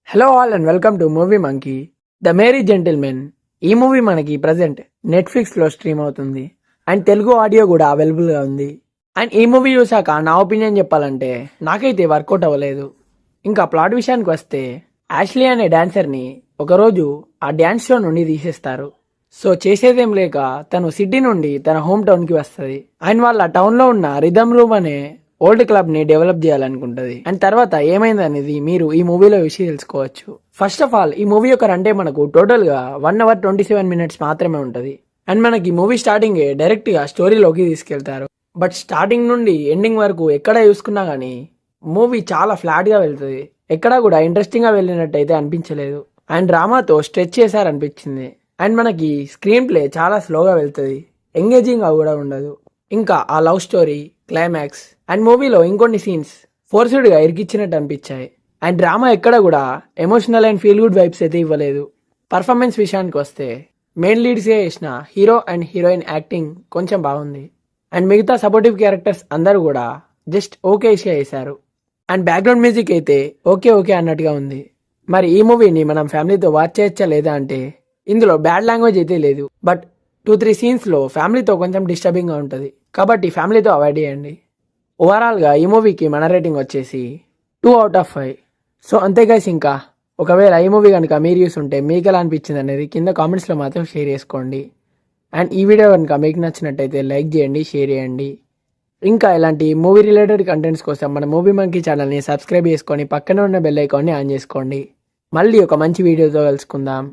Hello all and welcome to movie monkey the Merry Gentlemen. ఈ movie మనకి present నెట్ఫ్లిక్స్లో stream అవుతుంది and Telugu audio కూడా అవైలబుల్గా ఉంది. అండ్ ఈ మూవీ చూసాక నా ఒపీనియన్ చెప్పాలంటే నాకైతే వర్కౌట్ అవ్వలేదు. ఇంకా ప్లాట్ విషయానికి వస్తే యాష్లీ అనే డాన్సర్ని ఒకరోజు ఆ డ్యాన్స్ షో నుండి తీసేస్తారు. సో చేసేదేం లేక తను సిటీ నుండి తన హోమ్ టౌన్కి వస్తుంది అండ్ వాళ్ళ టౌన్లో ఉన్న రిథమ్ రూమ్ అనే ఓల్డ్ క్లబ్ ని డెవలప్ చేయాలనుకుంటది. అండ్ తర్వాత ఏమైంది అనేది మీరు ఈ మూవీలో విషయం తెలుసుకోవచ్చు. ఫస్ట్ ఆఫ్ ఆల్ ఈ మూవీ యొక్క రన్ టైం మనకు టోటల్ గా 1 hour 27 minutes మాత్రమే ఉంటది. అండ్ మనకి మూవీ స్టార్టింగ్ డైరెక్ట్ గా స్టోరీలోకి తీసుకెళ్తారు. బట్ స్టార్టింగ్ నుండి ఎండింగ్ వరకు ఎక్కడ చూసుకున్నా గానీ మూవీ చాలా ఫ్లాట్ గా వెళ్తుంది. ఎక్కడా కూడా ఇంట్రెస్టింగ్ గా వెళ్ళినట్టు అయితే అనిపించలేదు. అండ్ డ్రామాతో స్ట్రెచ్ చేశారనిపించింది. అండ్ మనకి స్క్రీన్ ప్లే చాలా స్లోగా వెళ్తుంది, ఎంగేజింగ్ గా కూడా ఉండదు. ఇంకా ఆ లవ్ స్టోరీ, క్లైమాక్స్ అండ్ మూవీలో ఇంకొన్ని సీన్స్ ఫోర్స్డ్ గా ఇరికిచ్చినట్టు అనిపించాయి. అండ్ డ్రామా ఎక్కడ కూడా emotional and feel good vibes అయితే ఇవ్వలేదు. పర్ఫార్మెన్స్ విషయానికి వస్తే మెయిన్ లీడ్స్ గా చేసిన హీరో అండ్ హీరోయిన్ యాక్టింగ్ కొంచెం బాగుంది. అండ్ మిగతా సపోర్టివ్ క్యారెక్టర్స్ అందరూ కూడా జస్ట్ ఓకే చేశారు. అండ్ బ్యాక్గ్రౌండ్ మ్యూజిక్ అయితే ఓకే ఓకే అన్నట్టుగా ఉంది. మరి ఈ మూవీని మనం ఫ్యామిలీతో వాచ్ చేయొచ్చా లేదా అంటే ఇందులో బ్యాడ్ లాంగ్వేజ్ అయితే లేదు. బట్ 2-3 సీన్స్లో ఫ్యామిలీతో కొంచెం డిస్టర్బింగ్గా ఉంటుంది కాబట్టి ఫ్యామిలీతో అవాయిడ్ చేయండి. ఓవరాల్గా ఈ మూవీకి మన రేటింగ్ వచ్చేసి 2 out of 5. సో అంతే గైస్, ఇంకా ఒకవేళ ఈ మూవీ కనుక మీరు చూస్తుంటే మీకు ఎలా అనిపించింది అనేది కింద కామెంట్స్లో మాత్రం షేర్ చేసుకోండి. అండ్ ఈ వీడియో కనుక మీకు నచ్చినట్టయితే లైక్ చేయండి, షేర్ చేయండి. ఇంకా ఇలాంటి మూవీ రిలేటెడ్ కంటెంట్స్ కోసం మన మూవీ మంకీ ఛానల్ని సబ్స్క్రైబ్ చేసుకొని పక్కన ఉన్న బెల్ ఐకాన్ని ఆన్ చేసుకోండి. మళ్ళీ ఒక మంచి వీడియోతో కలుసుకుందాం.